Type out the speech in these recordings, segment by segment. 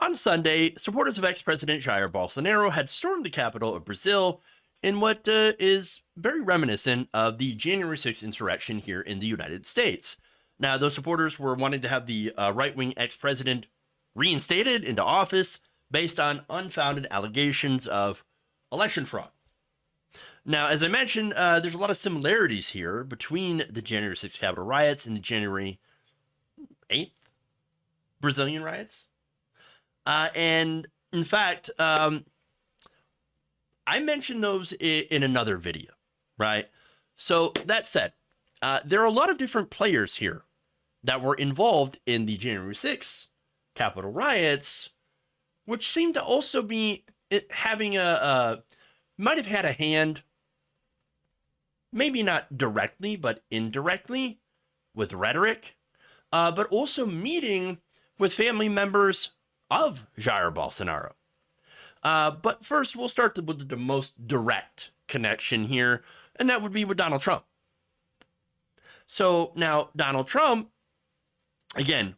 On Sunday, supporters of ex-President Jair Bolsonaro had stormed the capital of Brazil in what is very reminiscent of the January 6th insurrection here in the United States. Now, those supporters were wanting to have the right-wing ex-president reinstated into office based on unfounded allegations of election fraud. Now, as I mentioned, there's a lot of similarities here between the January 6th Capitol riots and the January 8th Brazilian riots. And in fact, I mentioned those in another video, right? So that said, there are a lot of different players here that were involved in the January 6th Capitol riots, which seem to also be having might have had a hand, maybe not directly, but indirectly with rhetoric, but also meeting with family members of Jair Bolsonaro. But first, we'll start with the most direct connection here, and that would be with Donald Trump. So now, Donald Trump, again,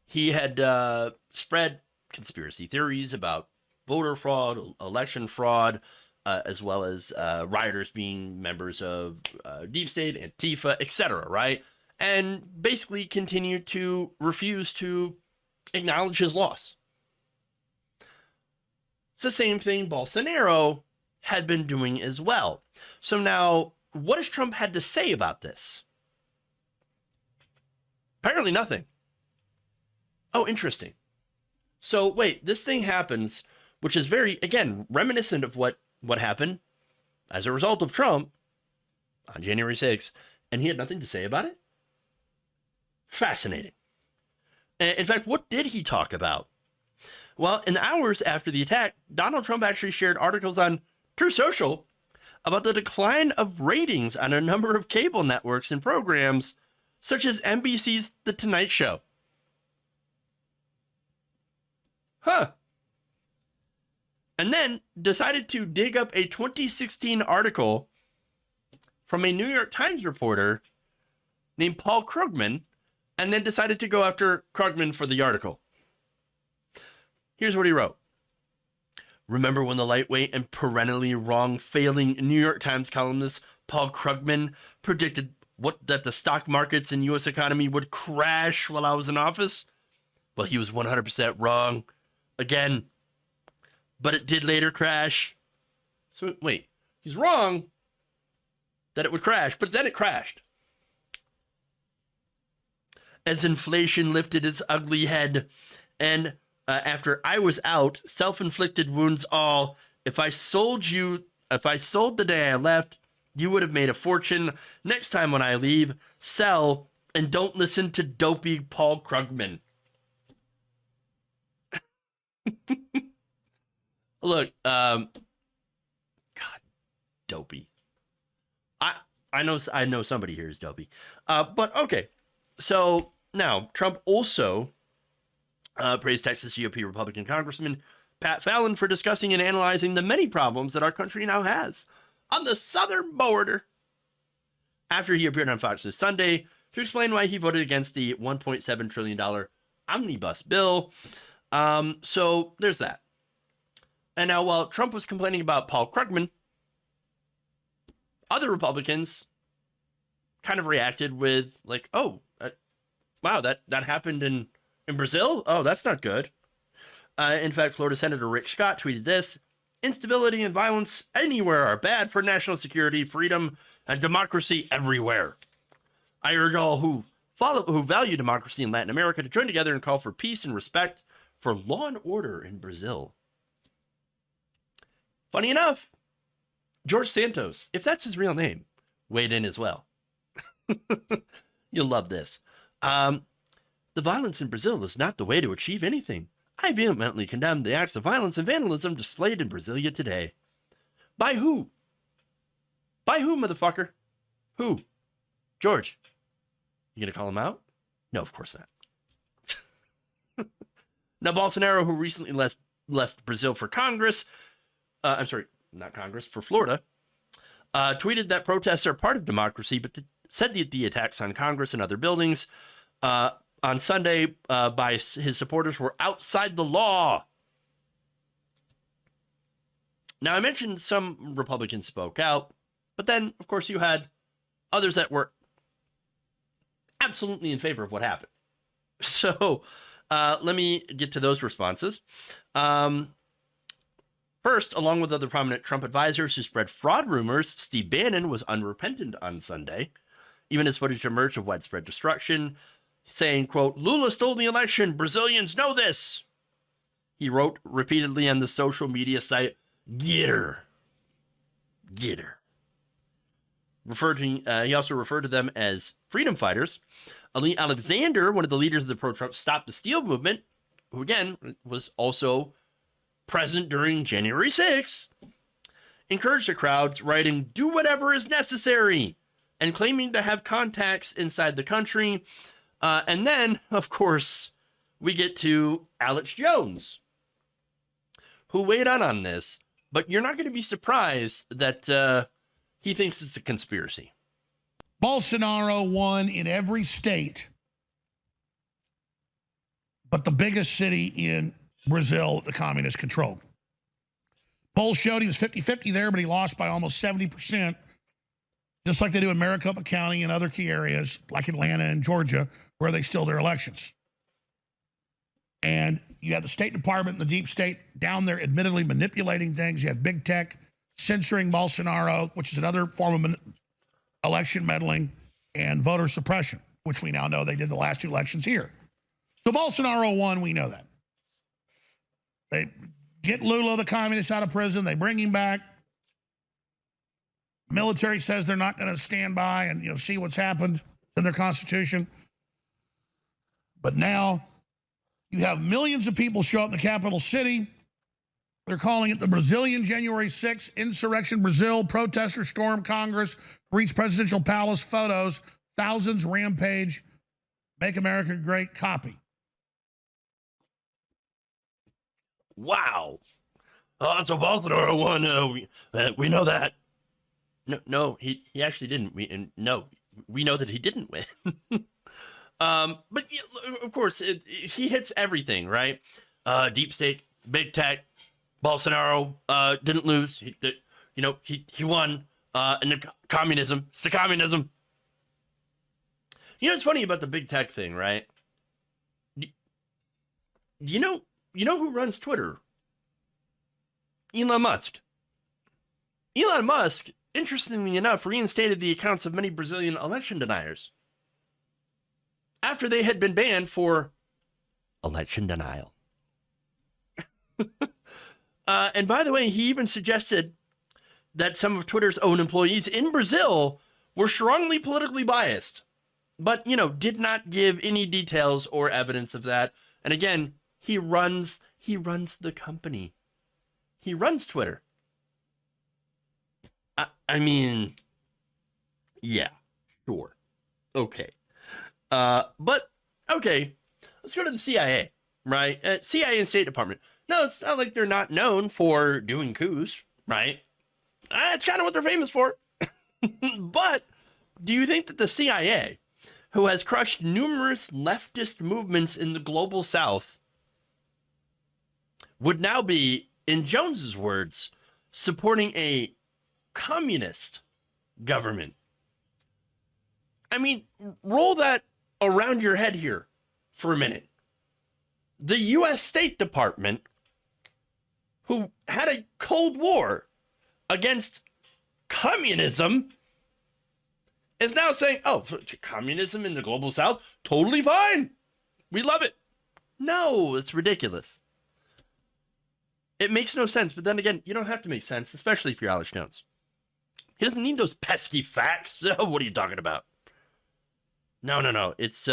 he had spread conspiracy theories about voter fraud, election fraud, as well as rioters being members of Deep State, Antifa, etc., right? And basically continued to refuse to acknowledge his loss. It's the same thing Bolsonaro had been doing as well. So now, what has Trump had to say about this? Apparently nothing. Oh, interesting. So wait, this thing happens, which is very, again, reminiscent of what happened as a result of Trump on January 6th, and he had nothing to say about it? Fascinating. In fact, what did he talk about? Well, in the hours after the attack, Donald Trump actually shared articles on True Social about the decline of ratings on a number of cable networks and programs, such as NBC's The Tonight Show. Huh. And then decided to dig up a 2016 article from a New York Times reporter named Paul Krugman, and then decided to go after Krugman for the article. Here's what he wrote. Remember when the lightweight and perennially wrong failing New York Times columnist Paul Krugman predicted that the stock markets and U.S. economy would crash while I was in office? Well, he was 100% wrong. Again. But it did later crash. So wait, he's wrong that it would crash, but then it crashed. As inflation lifted its ugly head, and after I was out, self-inflicted wounds all. If I sold the day I left, you would have made a fortune. Next time when I leave, sell, and don't listen to dopey Paul Krugman. Look, God, dopey. I know somebody here is dopey. But okay. So now Trump also praised Texas GOP Republican Congressman Pat Fallon for discussing and analyzing the many problems that our country now has on the southern border, after he appeared on Fox News Sunday to explain why he voted against the $1.7 trillion omnibus bill. So there's that. And now, while Trump was complaining about Paul Krugman, other Republicans kind of reacted with like, oh, wow, that happened in Brazil? Oh, that's not good. In fact, Florida Senator Rick Scott tweeted this: instability and violence anywhere are bad for national security, freedom, and democracy everywhere. I urge all who value democracy in Latin America to join together and call for peace and respect for law and order in Brazil. Funny enough, George Santos, if that's his real name, weighed in as well. You'll love this. The violence in Brazil is not the way to achieve anything. I vehemently condemn the acts of violence and vandalism displayed in Brasilia today. By who? By who, motherfucker? Who? George. You gonna call him out? No, of course not. Now, Bolsonaro, who recently left Brazil for Congress, for Florida, tweeted that protests are part of democracy, but said that the attacks on Congress and other buildings on Sunday by his supporters were outside the law. Now, I mentioned some Republicans spoke out, but then, of course, you had others that were absolutely in favor of what happened. So let me get to those responses. First, along with other prominent Trump advisors who spread fraud rumors, Steve Bannon was unrepentant on Sunday. Even as footage emerged of widespread destruction, saying, quote, "Lula stole the election. Brazilians know this." He wrote repeatedly on the social media site, "Get her. Get her." He also referred to them as freedom fighters. Ali Alexander, one of the leaders of the pro-Trump Stop the Steal movement, who again was also present during January 6th, encouraged the crowds, writing, "Do whatever is necessary," and claiming to have contacts inside the country. And then, of course, we get to Alex Jones, who weighed on this, but you're not going to be surprised that he thinks it's a conspiracy. Bolsonaro won in every state but the biggest city in Brazil the communists controlled. Polls showed he was 50-50 there, but he lost by almost 70%, just like they do in Maricopa County and other key areas like Atlanta and Georgia, where they steal their elections. And you have the State Department and the deep state down there admittedly manipulating things. You have big tech censoring Bolsonaro, which is another form of election meddling, and voter suppression, which we now know they did the last two elections here. So Bolsonaro won, we know that. They get Lula, the communist, out of prison. They bring him back. Military says they're not going to stand by and see what's happened in their constitution. But now you have millions of people show up in the capital city. They're calling it the Brazilian January 6th insurrection. Brazil protesters storm Congress, reach presidential palace. Photos, thousands rampage. Make America Great copy. Wow. Oh, so Bolsonaro won. We know that. No, he actually didn't. We know that he didn't win. But of course, he hits everything, right? Deep state, big tech. Bolsonaro didn't lose. He won. And the communism. It's the communism. It's funny about the big tech thing, right? You know who runs Twitter? Elon Musk. Elon Musk, interestingly enough, reinstated the accounts of many Brazilian election deniers after they had been banned for election denial. And by the way, he even suggested that some of Twitter's own employees in Brazil were strongly politically biased, but, did not give any details or evidence of that. And again, he runs the company. He runs Twitter. I mean, yeah, sure. Okay. But, okay, let's go to the CIA, right? CIA and State Department. No, it's not like they're not known for doing coups, right? It's kind of what they're famous for. But do you think that the CIA, who has crushed numerous leftist movements in the global South, would now be, in Jones's words, supporting a communist government? I mean, roll that around your head here for a minute. The U.S. State Department, who had a Cold War against communism, is now saying, oh, communism in the global South, totally fine. We love it. No, it's ridiculous. It makes no sense. But then again, you don't have to make sense, especially if you're Alex Jones. He doesn't need those pesky facts. What are you talking about? No. It's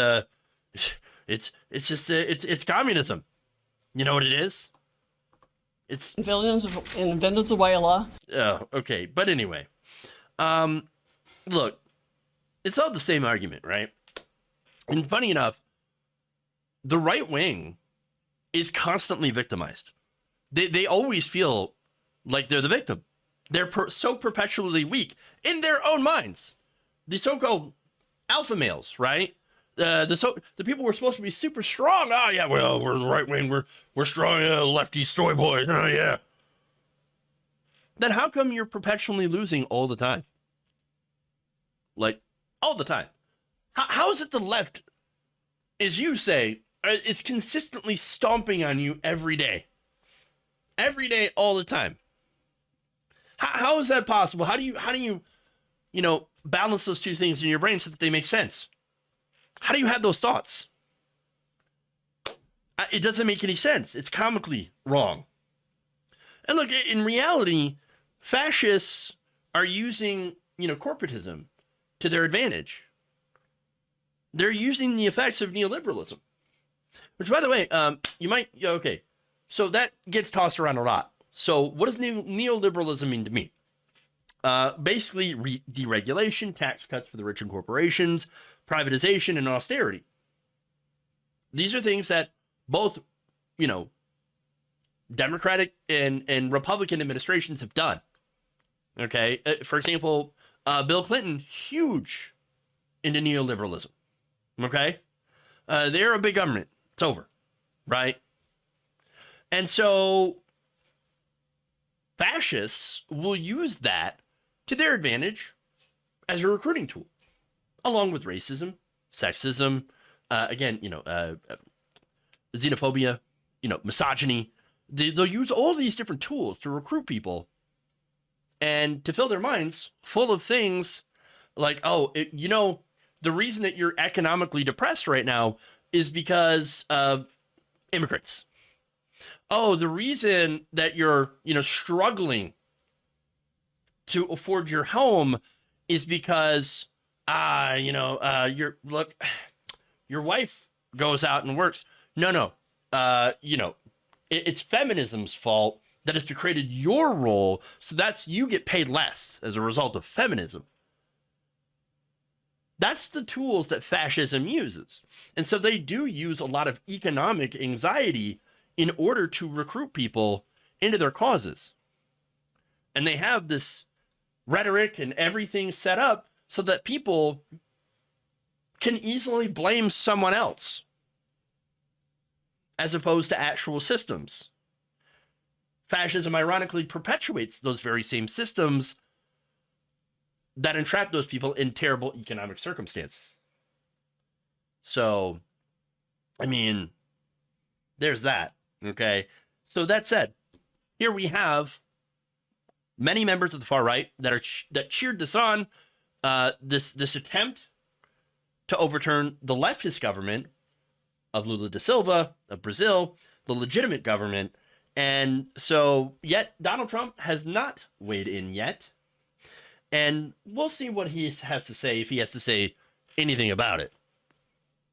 just communism. You know what it is? It's in Venezuela. Oh, okay. But anyway, look, it's all the same argument, right? And funny enough, the right wing is constantly victimized. They always feel like they're the victim. They're so perpetually weak in their own minds. The so-called alpha males, right? The people were supposed to be super strong. Oh yeah, well we're the right wing. We're strong, lefty soy boys. Oh yeah. Then how come you're perpetually losing all the time? Like all the time. How is it the left, as you say, is consistently stomping on you every day, all the time? How is that possible? How do you balance those two things in your brain so that they make sense? How do you have those thoughts? It doesn't make any sense. It's comically wrong. And look, in reality, fascists are using, corporatism to their advantage. They're using the effects of neoliberalism, which, by the way, okay. So that gets tossed around a lot. So what does neoliberalism mean to me? Basically, deregulation, tax cuts for the rich and corporations, privatization, and austerity. These are things that both, Democratic and Republican administrations have done. Okay. For example, Bill Clinton, huge into neoliberalism. Okay. They're a big government. It's over. Right. And so fascists will use that to their advantage as a recruiting tool, along with racism, sexism, xenophobia, misogyny. They'll use all these different tools to recruit people and to fill their minds full of things like, the reason that you're economically depressed right now is because of immigrants. Oh, the reason that you're, struggling to afford your home is because, your wife goes out and works. No. It's feminism's fault that has degraded your role. So you get paid less as a result of feminism. That's the tools that fascism uses. And so they do use a lot of economic anxiety in order to recruit people into their causes. And they have this rhetoric and everything set up so that people can easily blame someone else as opposed to actual systems. Fascism ironically perpetuates those very same systems that entrap those people in terrible economic circumstances. So, there's that. Okay. So that said, here we have many members of the far right that cheered this on, this attempt to overturn the leftist government of Lula da Silva, of Brazil, the legitimate government. And so yet Donald Trump has not weighed in yet. And we'll see what he has to say, if he has to say anything about it.